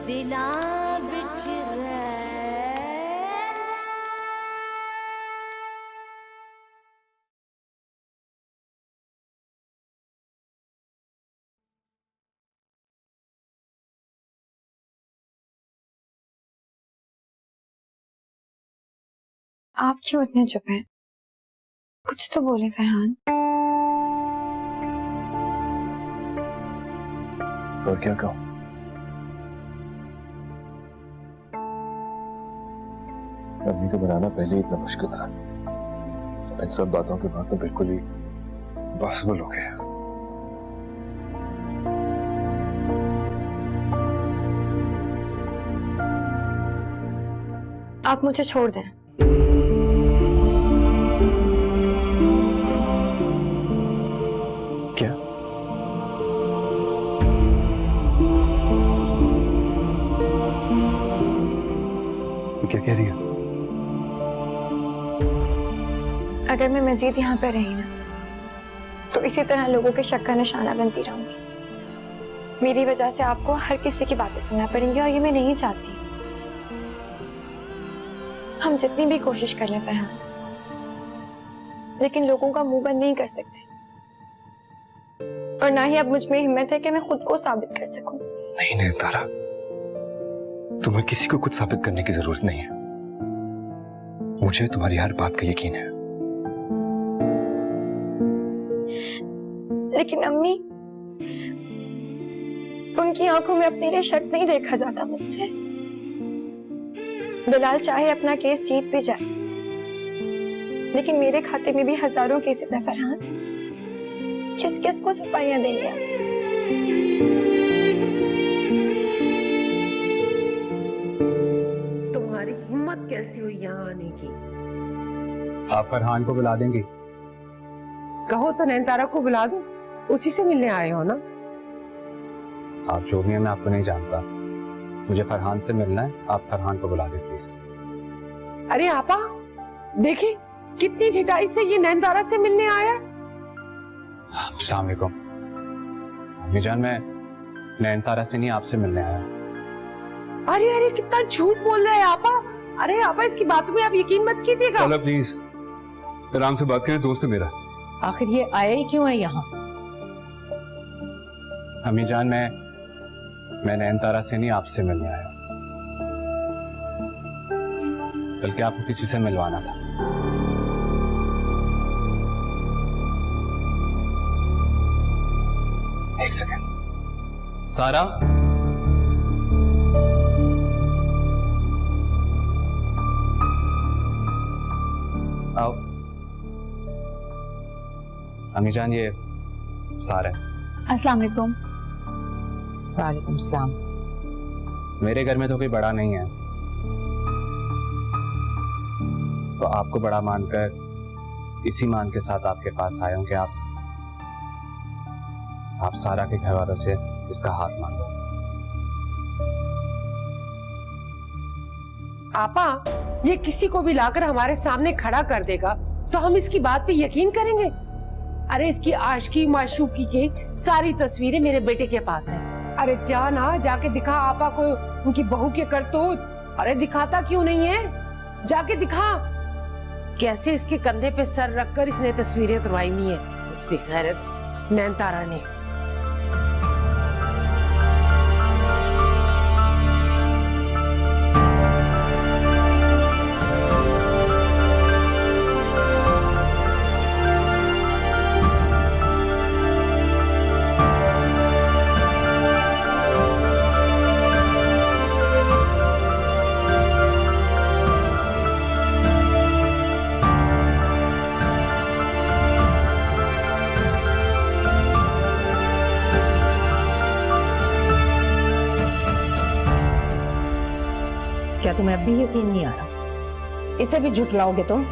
दिलां विच आप क्यों इतने चुप हैं? कुछ तो बोले फरहान। और क्या कहूं? अम्मी को बनाना पहले ही इतना मुश्किल था, इन सब बातों के बाद तो बिल्कुल ही इम्पॉसिबल हो गया। आप मुझे छोड़ दें। क्या? क्या कह रही है? अगर मैं मजीद यहाँ पे रही ना तो इसी तरह लोगों के शक का निशाना बनती रहूंगी। मेरी वजह से आपको हर किसी की बातें सुनना पड़ेंगी और ये मैं नहीं चाहती। हम जितनी भी कोशिश कर लें फरहान, लेकिन लोगों का मुंह बंद नहीं कर सकते, और ना ही अब मुझ में हिम्मत है कि मैं खुद को साबित कर सकूं। नहीं नहीं तारा, तुम्हें किसी को कुछ साबित करने की जरूरत नहीं है। मुझे तुम्हारी हर बात का यकीन है। लेकिन अम्मी, उनकी आंखों में अपने लिए शक नहीं देखा जाता मुझसे। बिलाल चाहे अपना केस जीत भी जाए, लेकिन मेरे खाते में भी हजारों केसेस हैं फरहान। किस किस को सफाइयां देंगे आप? तुम्हारी हिम्मत कैसी हुई यहाँ आने की? आप फरहान को बुला देंगी? कहो तो नैनतारा को बुला दो, उसी से मिलने आए हो ना। आप जो भी हैं, मैं आपको नहीं जानता। मुझे फरहान से मिलना है, आप फरहान को बुला दें प्लीज। अरे आपा, देखिए कितनी ढिठाई से ये नैनतारा से मिलने आया। अस्सलाम वालेकुम। अम्मी जान, मैं नैनतारा से नहीं, आपसे मिलने आया। अरे अरे, कितना झूठ बोल रहे हैं आपा। अरे आपा, इसकी बातों में आप यकीन मत कीजिएगा। प्लीज आराम से बात करें, दोस्त है मेरा। आखिर ये आया ही क्यों है यहाँ? अम्मी जान, मैं नैनतारा से नहीं, आपसे मिलने आया, बल्कि आपको किसी से मिलवाना था। एक सेकंड। सारा, आओ। अम्मी जान, ये सारा है। अस्सलाम वालेकुम। वालेकुम सलाम। मेरे घर में तो कोई बड़ा नहीं है, तो आपको बड़ा मानकर इसी मान के साथ आपके पास आया हूं कि आप सारा के घर वालों से इसका हाथ मांगो। आपा, ये किसी को भी लाकर हमारे सामने खड़ा कर देगा तो हम इसकी बात पे यकीन करेंगे? अरे इसकी आशिकी माशूकी की सारी तस्वीरें मेरे बेटे के पास हैं। अरे जा ना, जाके दिखा आपा को उनकी बहू के करतूत। अरे दिखाता क्यों नहीं है? जाके दिखा कैसे इसके कंधे पे सर रखकर इसने तस्वीरें उतरवाई हुई है उस बेगैरत नैनतारा ने। क्या तुम्हें अब भी यकीन नहीं आ रहा? इसे भी झुठलाओगे तुम?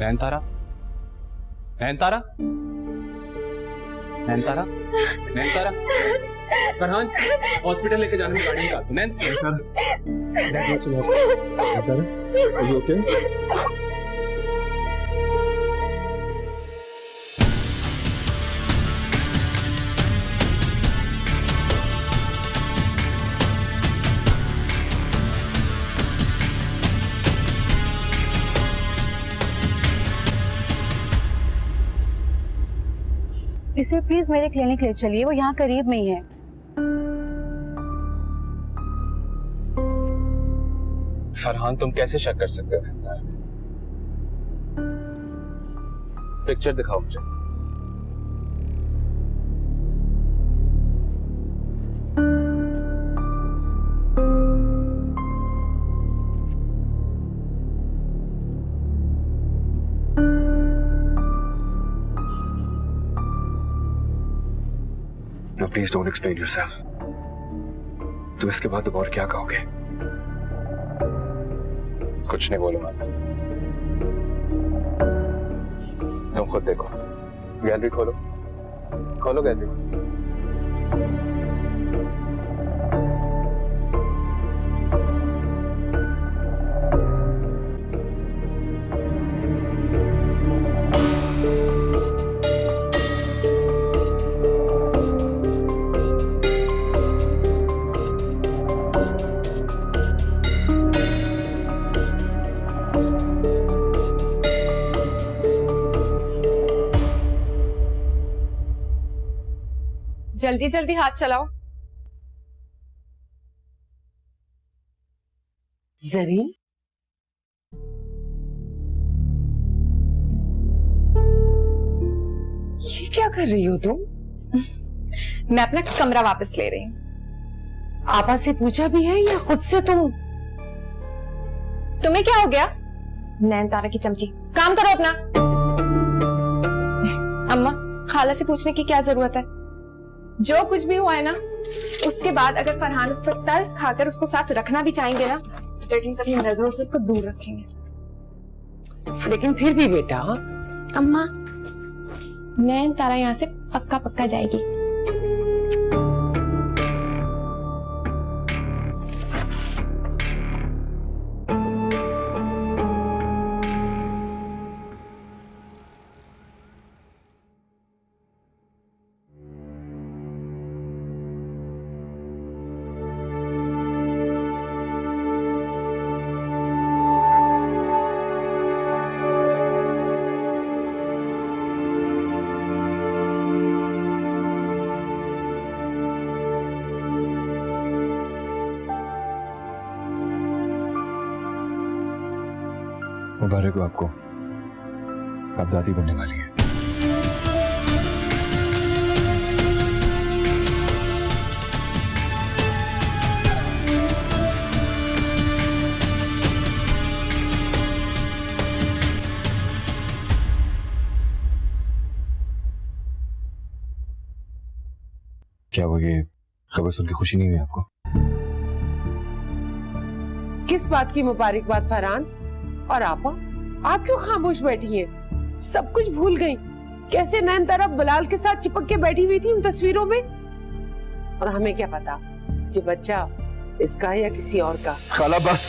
नयनतारा, नयनतारा, नयनतारा, नयनतारा, फरहान हॉस्पिटल लेके जाने में गाड़ी निकाल दो। नयनतारा, इसे प्लीज मेरे क्लिनिक ले चलिए, वो यहाँ करीब में ही है। फरहान तुम कैसे शक कर सकते हो? पिक्चर दिखाओ मुझे। No, please don't explain yourself. तुम इसके बाद अब और क्या कहोगे? कुछ नहीं बोलूंगा। तुम खुद देखो। गैलरी खोलो, खोलो गैलरी। जल्दी जल्दी हाथ चलाओ। जरीन, ये क्या कर रही हो तुम? मैं अपना कमरा वापस ले रही हूँ। आपा से पूछा भी है या खुद से तुम? तुम्हें क्या हो गया? नयनतारा की चमची, काम करो अपना। अम्मा, खाला से पूछने की क्या जरूरत है? जो कुछ भी हुआ है ना, उसके बाद अगर फरहान उस पर तरस खाकर उसको साथ रखना भी चाहेंगे ना, तो एटलीस्ट अपनी नजरों से उसको दूर रखेंगे। लेकिन फिर भी बेटा। अम्मा, नयनतारा यहाँ से पक्का पक्का जाएगी। मुबारक हो आपको, आप दादी बनने वाली है। क्या वो ये खबर सुन के खुशी नहीं हुई आपको? किस बात की मुबारकबाद फरहान? और आपा, आप क्यों खामोश बैठी हैं? सब कुछ भूल गई? कैसे नयनतारा बिलाल के साथ चिपक के बैठी हुई थी उन तस्वीरों में? और हमें क्या पता ये बच्चा इसका है या किसी और का? खाला बस,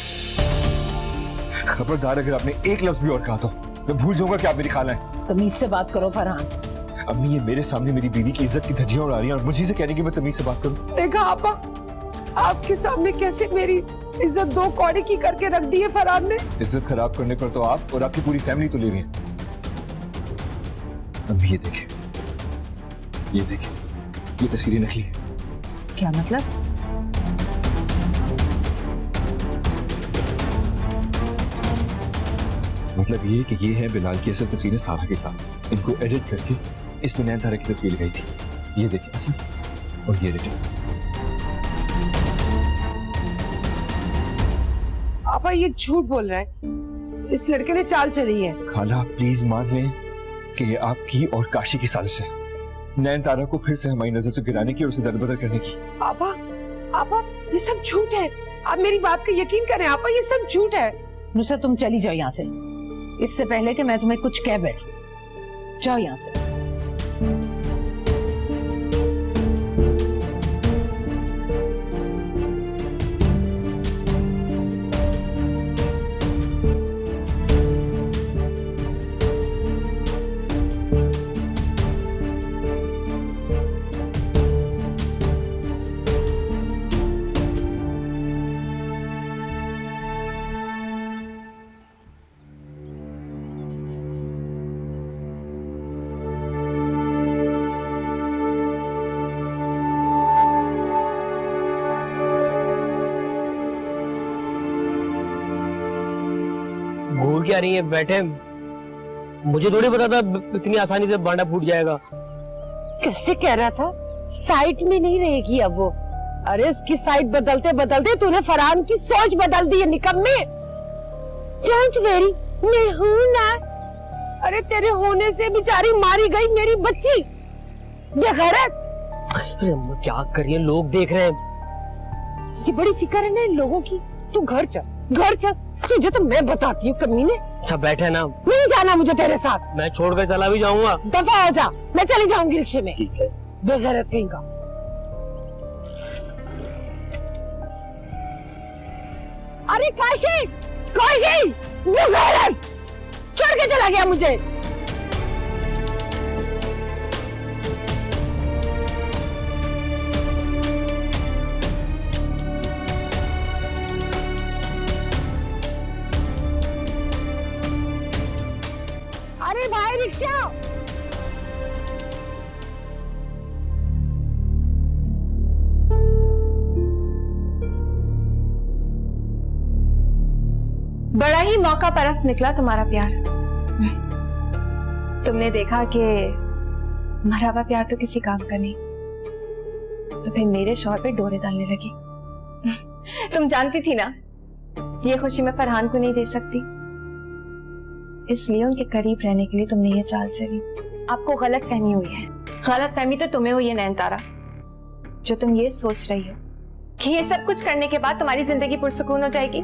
खबरदार अगर आपने एक लफ्ज भी और कहा तो मैं भूल जाऊंगा कि आप मेरी खाला है। तमीज से बात करो फरहान। अम्मी, ये मेरे सामने मेरी बीवी की इज्जत की धज्जियां उड़ा रही हैं और मुझे से कह रही हैं कि मैं तमीज से बात करूं। देखा आपा, आपके सामने कैसे मेरी इज्जत दो कौड़े की करके रख दी है फरहान ने। इज्जत खराब करने पर तो आप और आपकी पूरी फैमिली तो ले रही है। अम्मी ये देखें, ये देखें, ये तस्वीरें नकली है। क्या मतलब? मतलब ये कि ये है बिलाल की असल तस्वीरें सारा के साथ, इनको एडिट करके इसमें नयनतारा की तस्वीर लगाई थी। ये देखिए असल और ये एडिट। आपा ये झूठ बोल रहा है, इस लड़के ने चाल चली है। खाला प्लीज मान लें कि ये आपकी और काशी की साजिश है, नयनतारा को फिर से हमारी नजर से गिराने की और उसे दरबदर करने की। आपा, आपा ये सब झूठ है, आप मेरी बात का यकीन करें। आपा ये सब झूठ है। नुसरत तुम चली जाओ यहाँ से। इससे पहले कि मैं तुम्हें कुछ कह बैठूं, जाओ यहां से। घूर क्या रही है, बैठे। मुझे थोड़ी पता था इतनी आसानी से बांडा फूट जाएगा। कैसे कह रहा था साइड में नहीं रहेगी अब वो। अरे इसकी साइड बदलते बदलते तूने फरहान की सोच बदल दी है निकम्मे। डोंट वेरी, मैं हूं ना। अरे तेरे होने से बेचारी मारी गई मेरी बच्ची बेगैरत। अरे अम्मा क्या कर रही है, लोग देख रहे हैं। उसकी बड़ी फिक्र है ना इन लोगों की। तू घर चल, घर चल, तुझे तो मैं बताती हूँ कमीने। अच्छा बैठे ना, नहीं जाना मुझे तेरे साथ। मैं छोड़कर चला भी जाऊंगा। दफा हो जा, मैं चली जाऊंगी रिक्शे में। ठीक है। बेगैरत कहीं का। अरे काशी, काशी, बेगैरत, छोड़ के चला गया मुझे। अरे भाई रिक्शा। बड़ा ही मौका परस्त निकला तुम्हारा प्यार। तुमने देखा कि मरा हुआ प्यार तो किसी काम का नहीं, तो फिर मेरे शौहर पे डोरे डालने लगी। तुम जानती थी ना ये खुशी मैं फरहान को नहीं दे सकती, इसलिए उनके करीब रहने के लिए तुमने ये चाल चली। आपको गलत फहमी हुई है। गलत फहमी तो तुम्हें हुई है नैनतारा, जो तुम ये सोच रही हो कि ये सब कुछ करने के बाद तुम्हारी जिंदगी पुरसुकून हो जाएगी।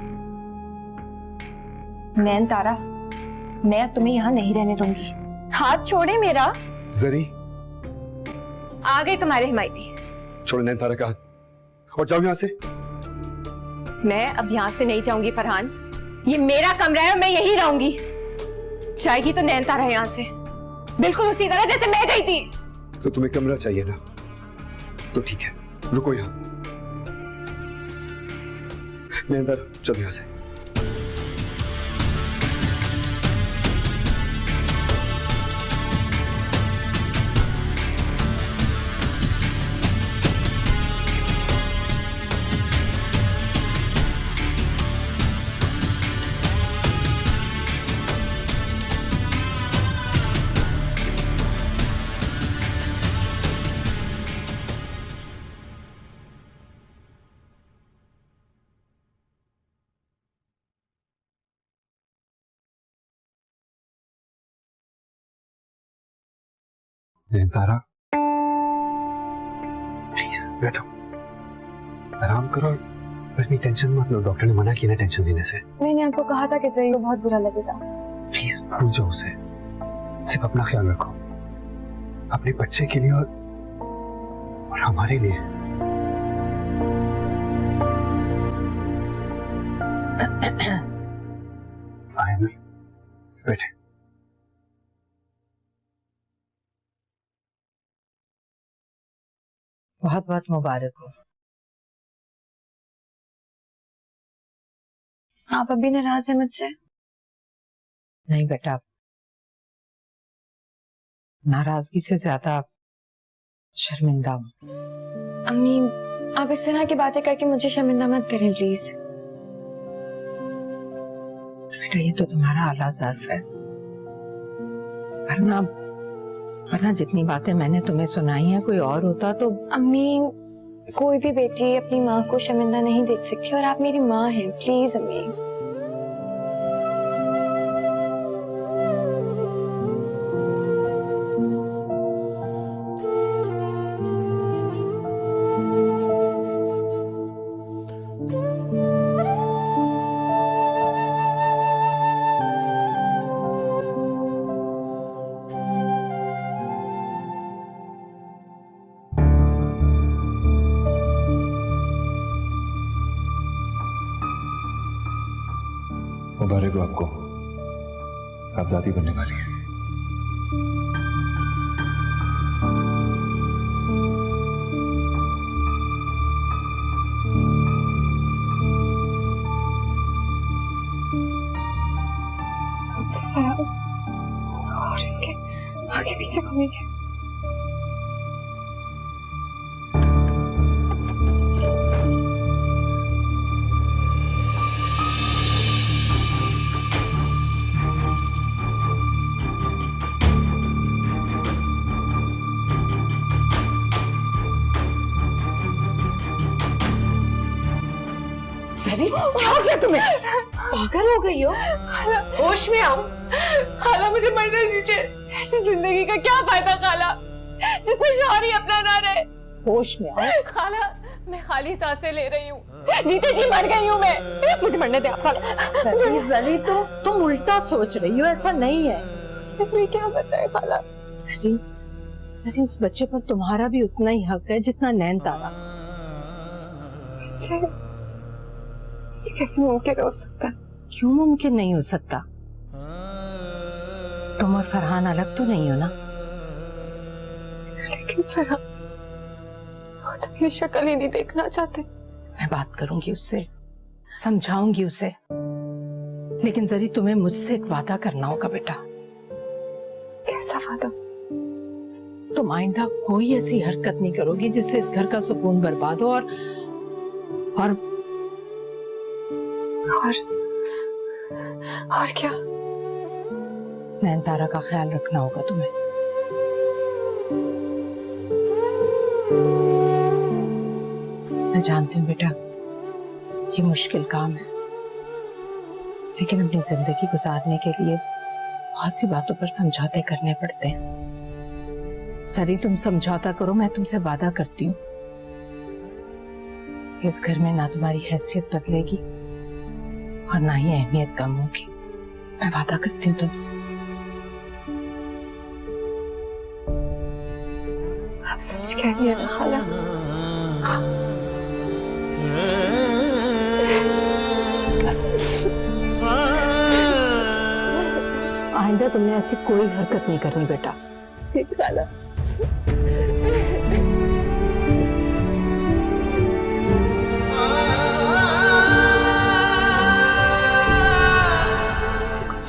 नैनतारा, मैं अब तुम्हें यहाँ नहीं रहने दूंगी। हाथ छोड़े मेरा। जरी, आ गए तुम्हारे हिमायती। छोड़ो नैनतारा का हाथ और जाओ यहाँ से। मैं अब यहाँ से नहीं जाऊंगी फरहान, ये मेरा कमरा है और मैं यहीं रहूंगी। जाएगी तो नैनतारा यहाँ से, बिल्कुल उसी तरह जैसे मैं गई थी। तो तुम्हें कमरा चाहिए ना, तो ठीक है, रुको यहाँ। नैनतारा चलो यहाँ से। नैनतारा प्लीज बैठो, आराम करो और इतनी टेंशन मत लो। डॉक्टर ने मना किया ना टेंशन लेने से। मैंने आपको कहा था कि जरी को बहुत बुरा लगेगा। प्लीज भूल जाओ उसे, सिर्फ अपना ख्याल रखो, अपने बच्चे के लिए और हमारे लिए। आए ना, बैठे। बहुत बहुत मुबारक हो। आप अभी नाराज हैं मुझसे? नहीं बेटा, नाराजगी से ज्यादा शर्मिंदा हूँ। अम्मी, आप इस तरह की बातें करके मुझे शर्मिंदा मत करें प्लीज। बेटा ये तो तुम्हारा आला ज़र्फ है, वरना जितनी बातें मैंने तुम्हें सुनाई हैं कोई और होता तो। अम्मी, कोई भी बेटी अपनी माँ को शर्मिंदा नहीं देख सकती और आप मेरी माँ हैं, प्लीज अम्मी। मुबारक हो आपको, आप दादी बनने वाली हैं। फरहान और उसके आगे पीछे घूमेंगे। सरी क्या हो गया तुम्हें? पागल हो गई हो? होश में आओ। खाला मुझे मरने दीजिए, ऐसी जिंदगी का क्या फायदा खाला जिसमें शौहर ही अपना ना रहे। होश में आओ। खाला मैं खाली सांसें ले रही हूँ, जीते जी मर गई हूँ मैं, मुझे मरने दे आप खाला। सरी तो तुम उल्टा सोच रही हो, ऐसा नहीं है। सोचने में क्या बचा है खाला। सरी उस बच्चे पर तुम्हारा भी उतना ही हक है जितना नैनतारा। ऐसे कैसे मुमकिन हो सकता? क्यों मुमकिन नहीं हो सकता? तुम और फरहान अलग तो नहीं हो ना? लेकिन फरहान वो तो मेरी शक्ल ही नहीं देखना चाहते। मैं बात करूंगी उससे, समझाऊंगी उसे, लेकिन जरी तुम्हें मुझसे एक वादा करना होगा बेटा। कैसा वादा? तुम आइंदा कोई ऐसी हरकत नहीं करोगी जिससे इस घर का सुकून बर्बाद हो और क्या? नैनतारा का ख्याल रखना होगा तुम्हें। मैं जानती हूँ बेटा ये मुश्किल काम है, लेकिन अपनी जिंदगी गुजारने के लिए बहुत सी बातों पर समझौते करने पड़ते हैं। सरी तुम समझौता करो, मैं तुमसे वादा करती हूँ इस घर में ना तुम्हारी हैसियत बदलेगी और ना ही अहमियत कम होगी। मैं वादा करती हूँ तुमसे। आप सच कह रही है ना खाला? आइंदा तुमने ऐसी कोई हरकत नहीं करनी बेटा। ठीक खाला।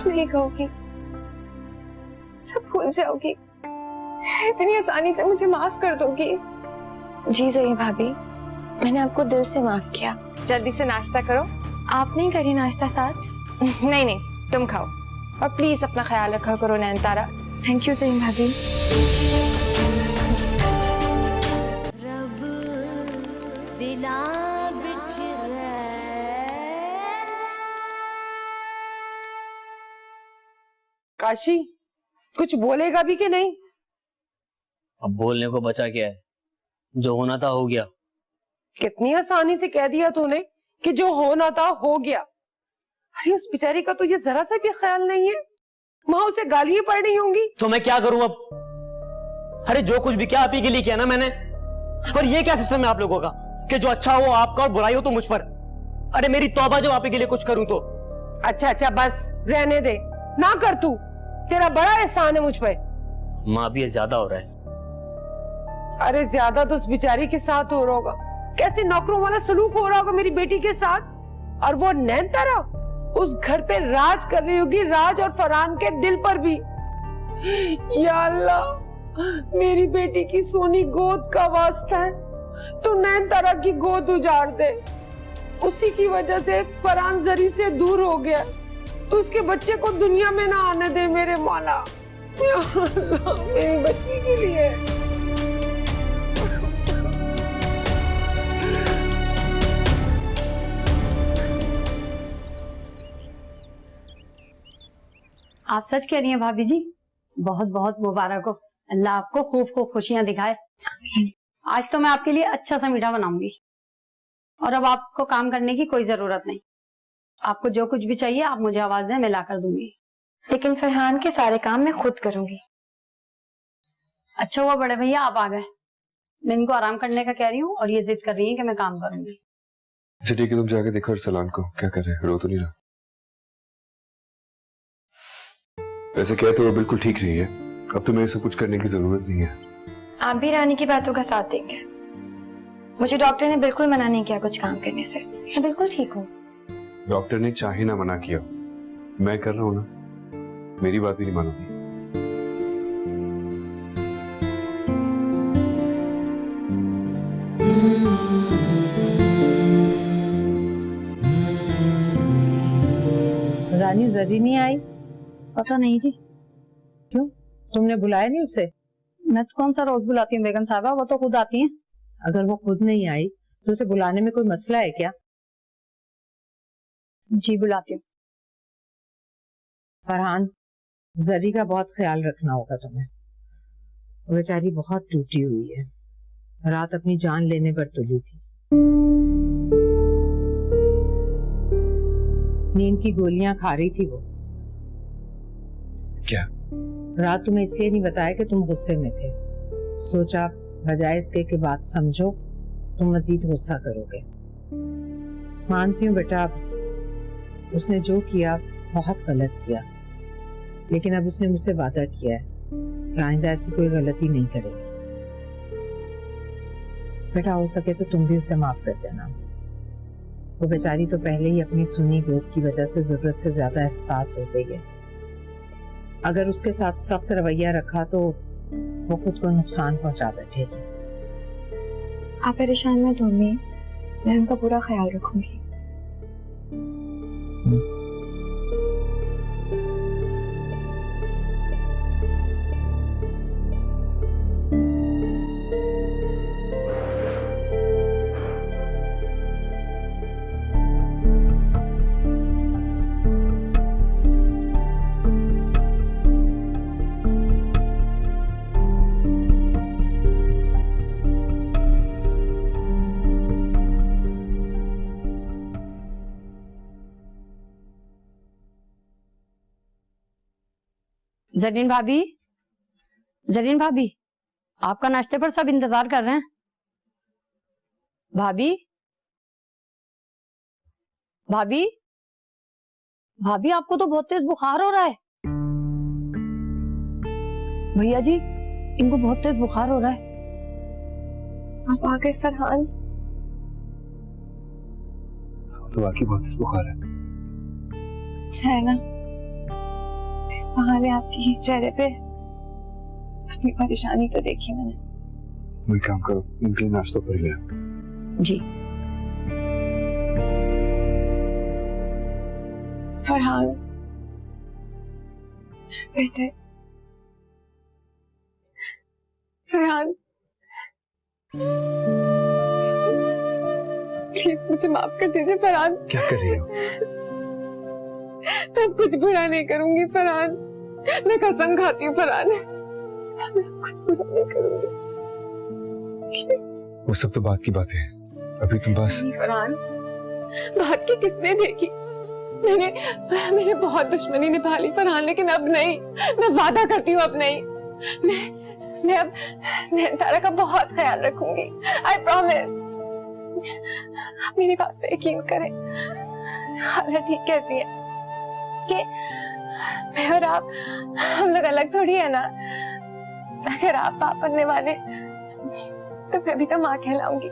नहीं कहोगी, सब भूल जाओगी, इतनी आसानी से मुझे माफ कर दोगी? जी जरी भाभी, मैंने आपको दिल से माफ किया। जल्दी से नाश्ता करो। आप नहीं करी नाश्ता साथ? नहीं नहीं, तुम खाओ और प्लीज अपना ख्याल रखा करो नैनतारा। थैंक यू जरी भाभी। काशी कुछ बोलेगा भी कि नहीं? अब बोलने को बचा क्या है, जो होना था हो गया। कितनी आसानी से कह दिया तूने कि जो होना था हो गया। अरे उस बेचारी का तो ये जरा सा भी ख्याल नहीं है, वहां उसे गालियां पड़ रही होंगी। तो मैं क्या करूं अब? अरे जो कुछ भी किया आप ही के लिए किया ना मैंने। पर ये क्या सिस्टम है आप लोगों का कि जो अच्छा हो आपका और बुराई हो तो मुझ पर? अरे मेरी तौबा जो आप ही के लिए कुछ करूं तो। अच्छा बस रहने दे, ना कर तू, तेरा बड़ा एहसान है मुझ पे। माँ भी ये ज्यादा हो रहा है। अरे ज्यादा तो उस बेचारी के साथ हो रहा होगा, कैसे नौकरों वाला सलूक हो रहा होगा मेरी बेटी के साथ। और वो नैनतारा उस घर पे राज कर रही होगी, राज और फरहान के दिल पर भी। या अल्लाह, मेरी बेटी की सोनी गोद का वास्ता है तो नैनतारा की गोद उजाड़ दे। उसी की वजह से फरहान जरी से दूर हो गया, तो उसके बच्चे को दुनिया में ना आने दे मेरे मौला। या अल्लाह, मेरी बच्ची के लिए। आप सच कह रही हैं भाभी जी, बहुत बहुत मुबारक हो। अल्लाह आपको खूब खूब खुशियां दिखाए। आज तो मैं आपके लिए अच्छा सा मीठा बनाऊंगी और अब आपको काम करने की कोई जरूरत नहीं। आपको जो कुछ भी चाहिए आप मुझे आवाज दें, मैं ला कर दूंगी। लेकिन फरहान के सारे काम मैं खुद करूंगी। अच्छा हुआ बड़े भैया आप आ गए, मैं इनको आराम करने का कह रही हूँ और ये जिद कर रही है कि मैं काम करूंगी। अच्छा ठीक है, तुम जाके देखो अरसलान को क्या कर रहे हैं, रो तो नहीं रहा? वैसे कह तो वो बिल्कुल ठीक रही है, अब तो मेरे सब कुछ करने की जरूरत नहीं है। आप भी रानी की बातों का साथ देंगे? मुझे डॉक्टर ने बिल्कुल मना नहीं किया कुछ काम करने से, मैं बिल्कुल ठीक हूँ। डॉक्टर ने चाहे ना मना किया, मैं कर रहा हूँ ना, मेरी बात भी नहीं मानोगी। रानी जरी नहीं आई? पता नहीं जी। क्यों, तुमने बुलाया नहीं उसे? मैं तो कौन सा रोज बुलाती हूँ बेगम साहबा, वो तो खुद आती हैं। अगर वो खुद नहीं आई तो उसे बुलाने में कोई मसला है क्या? जी बुलाती हूँ। फरहान, जरी का बहुत ख्याल रखना होगा तुम्हें, वो बेचारी बहुत टूटी हुई है, रात अपनी जान लेने पर तुली थी। नींद की गोलियां खा रही थी वो। क्या? रात तुम्हें इसलिए नहीं बताया कि तुम गुस्से में थे, सोचा बजाय इसके कि बात समझो तुम मजीद गुस्सा करोगे। मानती हूँ बेटा, उसने जो किया बहुत गलत किया, लेकिन अब उसने मुझसे वादा किया है कि आइंदा ऐसी कोई गलती नहीं करेगी। बेटा हो सके तो तुम भी उसे माफ कर देना। वो बेचारी तो पहले ही अपनी सुनी गोद की वजह से जरूरत से ज्यादा एहसास हो गई है। अगर उसके साथ सख्त रवैया रखा तो वो खुद को नुकसान पहुंचा बैठेगी। आप परेशान मत होइए, मैं उनका पूरा ख्याल रखूंगी। जरीन भाभी, जरीन भाभी, आपका नाश्ते पर सब इंतजार कर रहे हैं। भाभी, भाभी, भाभी आपको तो बहुत तेज बुखार हो रहा है। भैया जी, इनको बहुत तेज बुखार हो रहा है। आप आ गए फरहान। तो बाकी बहुत बुखार है। अच्छा है ना, इस बहाने आपके चेहरे पे अपनी परेशानी तो देखी मैंने। वही काम करो, उनके लिए नाश्ता कर लिया। जी फरहान बेटे, फरहान प्लीज मुझे माफ कर दीजिए फरहान। क्या कर रही हो? मैं कुछ बुरा नहीं करूंगी फरहान, मैं कसम खाती हूँ फरहान, मैं कुछ बुरा नहीं करूंगी प्लीज। वो सब तो बात की बात है, अभी तुम बस। फरहान, बात की किसने देखी? मैंने बहुत दुश्मनी निभा ली फरहान, लेकिन अब नहीं। मैं वादा करती हूँ अब नहीं। मैं अब नैनतारा का बहुत ख्याल रखूंगी, आई प्रॉमिस। आप मेरी बात पे यकीन करें, खाला ठीक कहती है कि मैं और आप, हम लोग अलग थोड़ी है ना। अगर आप पाप बनने वाले तो मैं भी तो माँ कहलाऊंगी।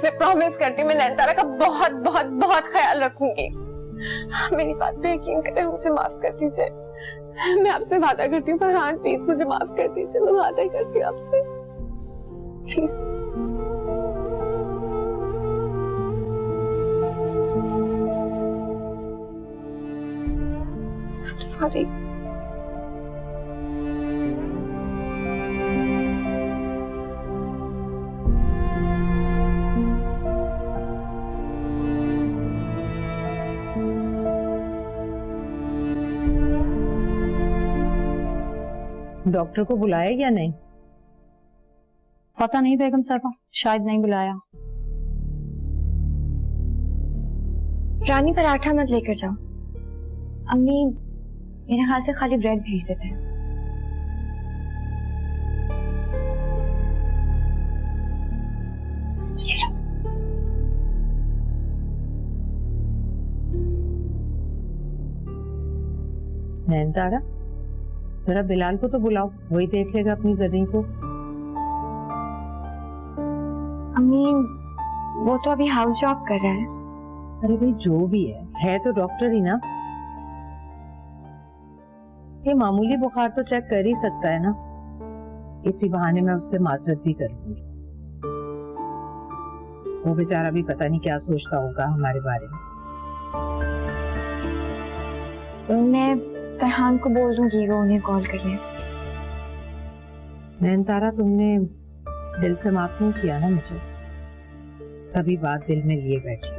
मैं प्रॉमिस करती हूँ, मैं नैनतारा का बहुत बहुत बहुत ख्याल रखूंगी। आप मेरी बात पे यकीन करें, मुझे माफ कर दीजिए। मैं आपसे वादा करती हूँ फरहान, प्लीज मुझे माफ कर दीजिए। मैं वादा करती हूँ आपसे, प्लीज। I'm sorry. डॉक्टर को बुलाया या नहीं? पता नहीं बेगम साहबा, शायद नहीं बुलाया। रानी पराठा मत लेकर जाओ, अम्मी मेरे ख्याल से खाली ब्रेड भेज देते हैं। नैनतारा, जरा बिलाल को तो बुलाओ, वही देख लेगा अपनी जर्नी को। अम्मी वो तो अभी हाउस जॉब कर रहा है। अरे भाई जो भी है तो डॉक्टर ही ना। ये मामूली बुखार तो चेक कर ही सकता है ना। इसी बहाने मैं उससे माजरत भी कर लूंगी। वो बेचारा भी पता नहीं क्या सोचता होगा हमारे बारे में। मैं फरहान को बोल दूंगी वो उन्हें कॉल कर ले। नयनतारा, तुमने दिल से माफ नहीं किया ना मुझे, तभी बात दिल में लिए बैठी।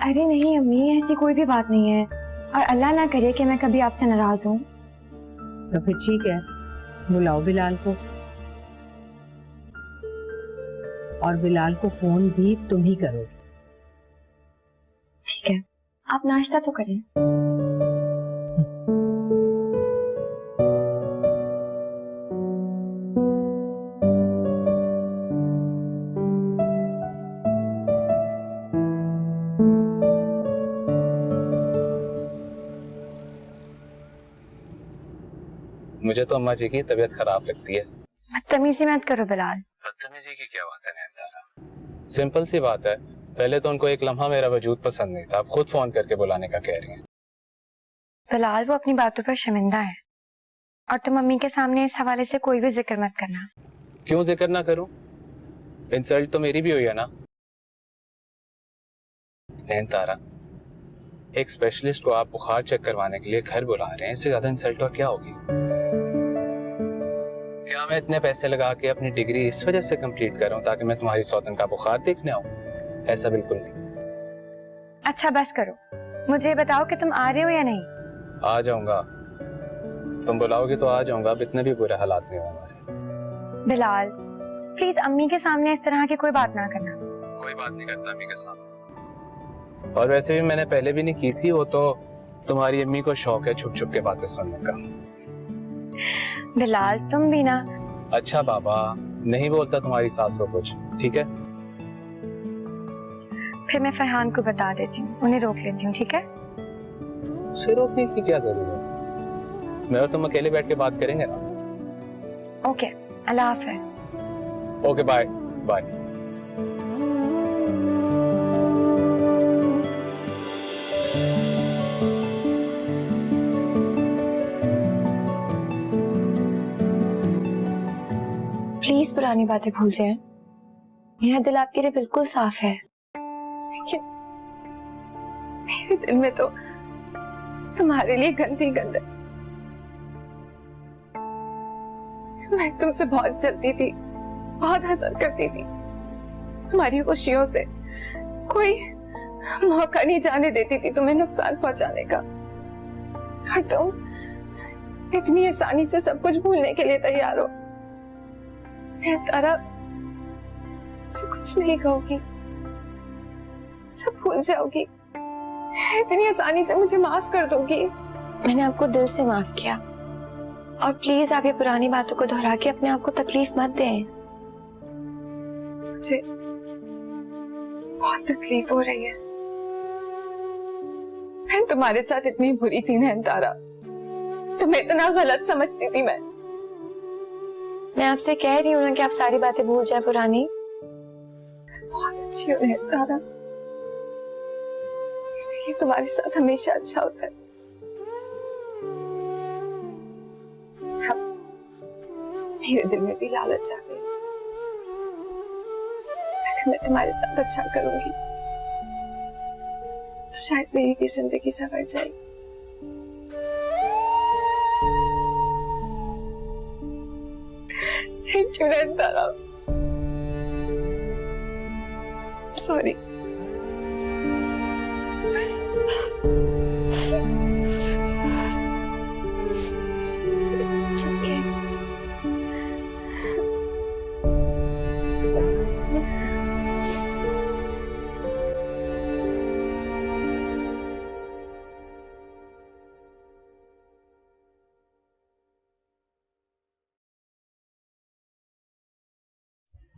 अरे नहीं अम्मी, ऐसी कोई भी बात नहीं है, और अल्लाह ना करे कि मैं कभी आपसे नाराज हूँ। तो फिर ठीक है, बुलाओ बिलाल को, और बिलाल को फोन भी तुम ही करोगे। ठीक है, आप नाश्ता तो करें। मुझे तो अम्मा जी की तबीयत खराब लगती है। बदतमीजी मत करो बिलाल। बदतमीजी की क्या बात है नयनतारा? सिंपल सी बात है, पहले तो उनको एक लम्हा मेरा वजूद पसंद नहीं था, अब खुद फोन करके बुलाने का कह रही हैं। बिलाल वो अपनी बातों पर शर्मिंदा है, और तुम मम्मी के सामने इस हवाले से कोई भी जिक्र मत करना। क्यों जिक्र ना करूं? इंसल्ट तो मेरी भी हुई है ना। नयनतारा, एक स्पेशलिस्ट को आप बुखार चेक करवाने के लिए घर बुला रहे हैं, इससे ज्यादा इंसल्ट और क्या होगी? क्या मैं इतने पैसे लगा के अपनी डिग्री इस वजह से कंप्लीट कर रहा हूं ताकि मैं तुम्हारी सौतन का बुखार देखने आऊं? ऐसा बिल्कुल नहीं। अच्छा बस करो, मुझे बताओ कि तुम आ रहे हो या नहीं। आ जाऊंगा, तुम बुलाओगे तो आ जाऊंगा, अब इतने भी बुरे हालात नहीं होंगे। बिलाल प्लीज अम्मी के सामने इस तरह की कोई बात ना करना। कोई बात नहीं करता अम्मी के सामने, और वैसे भी मैंने पहले भी नहीं की थी, वो तो तुम्हारी अम्मी को शौक है छुप छुप के बातें सुनने का। बिलाल तुम भी ना। अच्छा बाबा, नहीं बोलता तुम्हारी सास को कुछ, ठीक है? फिर मैं फरहान को बता देती हूँ, उन्हें रोक लेती हूँ, ठीक है? उसे रोकने की क्या जरूरत है? मैं और तुम अकेले बैठ के बात करेंगे ना। ओके, अल्लाह हाफिज। Okay bye bye. प्लीज पुरानी बातें भूल जाएं। मेरा दिल आपके लिए बिल्कुल साफ है, लेकिन मेरे दिल में तो तुम्हारे लिए गंदी गंद है। मैं तुमसे बहुत जलती थी, बहुत हसद करती थी, तुम्हारी खुशियों से कोई मौका नहीं जाने देती थी तुम्हें नुकसान पहुंचाने का, और तुम इतनी आसानी से सब कुछ भूलने के लिए तैयार हो। तारा, मुझे कुछ नहीं कहोगी, सब भूल जाओगी, इतनी आसानी से मुझे माफ कर दोगी। मैंने आपको दिल से माफ किया, और प्लीज आप ये पुरानी बातों को दोहरा के अपने आप को तकलीफ मत दें। मुझे बहुत तकलीफ हो रही है। मैं तुम्हारे साथ इतनी बुरी थी नयनतारा, तुम्हें इतना गलत समझती थी मैं आपसे कह रही हूँ ना कि आप सारी बातें भूल जाए पुरानी। बहुत अच्छी हो नयनतारा, इसलिए तुम्हारे साथ हमेशा अच्छा होता है। अब मेरे दिल में भी लालच आ गई, अगर मैं तुम्हारे साथ अच्छा करूंगी तो शायद मेरी भी जिंदगी संवर जाएगी। Thank you Nayantara, sorry.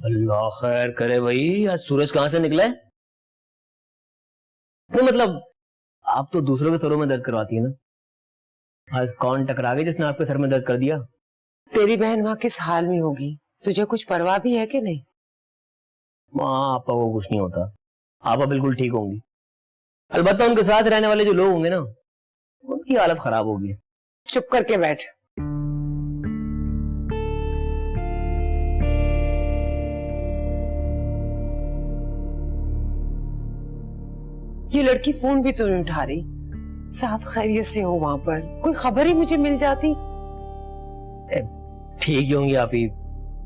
अल्लाह खैर करे भाई, आज सूरज कहां से निकला है? नहीं मतलब आप तो दूसरों के सरों में दर्द करवाती है ना, आज कौन टकरा गई जिसने आपके सर में दर्द कर दिया? तेरी बहन वहाँ किस हाल में होगी, तुझे कुछ परवाह भी है कि नहीं? माँ आपा को कुछ नहीं होता, आपा बिल्कुल ठीक होंगी। अलबत्ता उनके साथ रहने वाले जो लोग होंगे ना, उनकी हालत खराब होगी। चुप करके बैठ। ये लड़की फोन भी तो नहीं उठा रही। साथ खैरियत से हो वहां पर, कोई खबर ही मुझे मिल जाती। ठीक ही होंगी आप ही।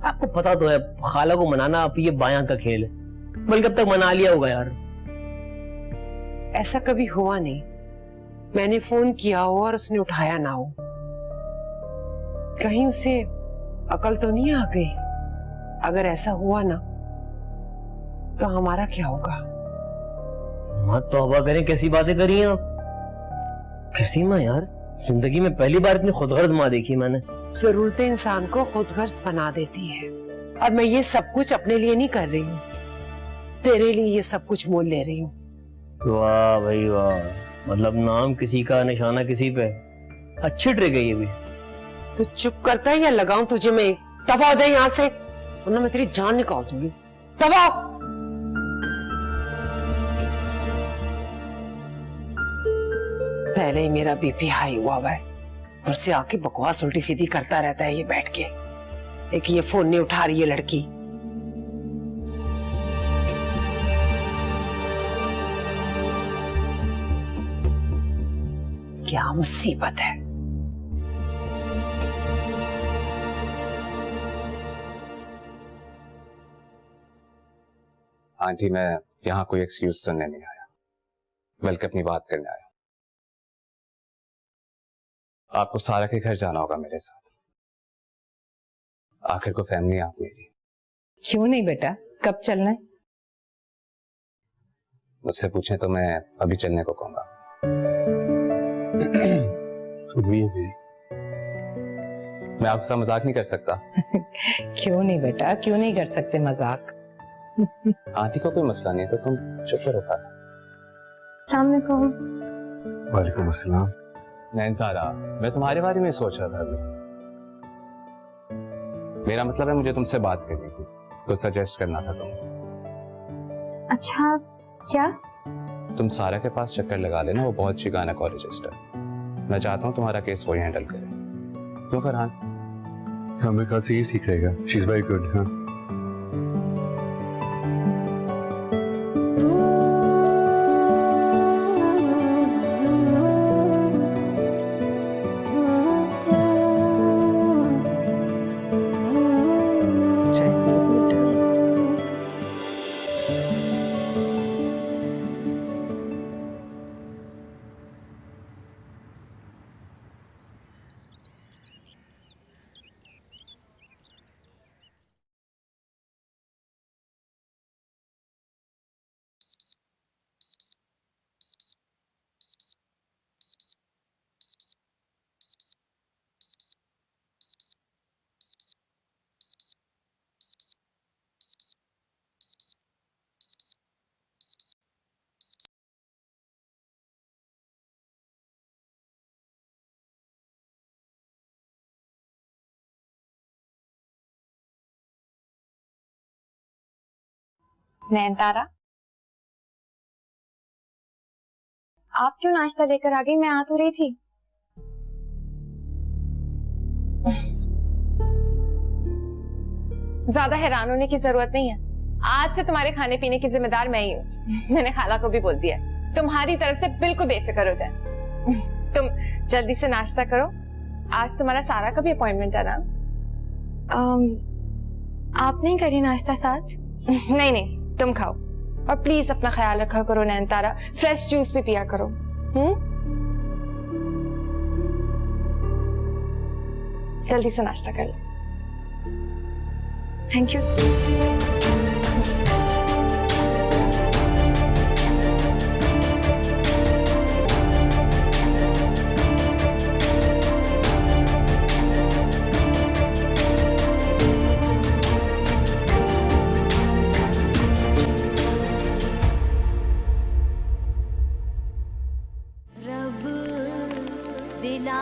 आपको पता तो है खाला को मनाना आप ये बायां का खेल है, बल्कि अब तक मना लिया होगा यार। ऐसा कभी हुआ नहीं, मैंने फोन किया हो और उसने उठाया ना हो। कहीं उसे अकल तो नहीं आ गई? अगर ऐसा हुआ ना तो हमारा क्या होगा? माँ तौबा करें, कैसी बातें करी हैं आप? कैसी माँ यार, जिंदगी में पहली बार इतनी खुदगर्ज माँ देखी मैंने। जरूरतें इंसान को खुदगर्ज बना देती है, और मैं ये सब कुछ अपने लिए नहीं कर रही हूँ, तेरे लिए ये सब कुछ मोल ले रही हूँ। वाह भाई वाह, मतलब नाम किसी का निशाना किसी पे। अच्छी ट्रिक है ये भी। तू चुप करता है या लगाऊं तुझे मैं? दफा हो जाए यहाँ से, वरना मैं तेरी जान निकाल दूंगी। दफा। पहले ही मेरा बीपी हाई हुआ है, फिर से आके बकवास उल्टी सीधी करता रहता है ये बैठ के। देखिए ये फोन नहीं उठा रही है लड़की। क्या मुसीबत है। आंटी मैं यहाँ कोई एक्सक्यूज सुनने नहीं आया, बल्कि अपनी बात करने आया। आपको सारा के घर जाना होगा मेरे साथ। आखिर को फैमिली आप मेरी। क्यों नहीं बेटा, कब चलना है? मुझसे पूछें तो मैं अभी चलने को कहूंगा। मैं आपसे मजाक नहीं कर सकता। क्यों नहीं बेटा, क्यों नहीं कर सकते मजाक? आंटी को कोई मसला नहीं है तो तुम चुप करो। सामने कहो। वालेकुम अस्सलाम। नैनतारा, मैं तुम्हारे बारे में सोच रहा था अभी। मेरा मतलब है मुझे तुमसे बात करनी थी, तो सजेस्ट करना था तुम। अच्छा क्या? तुम सारा के पास चक्कर लगा लेना, वो बहुत अच्छी गायनेकोलॉजिस्ट है। मैं चाहता हूँ तुम्हारा केस वही हैंडल करे। क्यों फरहान? हाँ मेरे ख्याल से ये ठीक रहेगा। She is very good. हाँ नैनतारा, आप क्यों नाश्ता लेकर आ गई? मैं आ तो रही थी। ज्यादा हैरान होने की जरूरत नहीं है। आज से तुम्हारे खाने पीने की जिम्मेदार मैं ही हूँ। मैंने खाला को भी बोल दिया है, तुम्हारी तरफ से बिल्कुल बेफिक्र हो जाए। तुम जल्दी से नाश्ता करो, आज तुम्हारा सारा का भी अपॉइंटमेंट है ना। आप नहीं करी नाश्ता साथ? नहीं नहीं, तुम खाओ, और प्लीज अपना ख्याल रखा करो नैनतारा, फ्रेश जूस भी पिया करो। जल्दी से नाश्ता कर लो। Thank you. रब दिला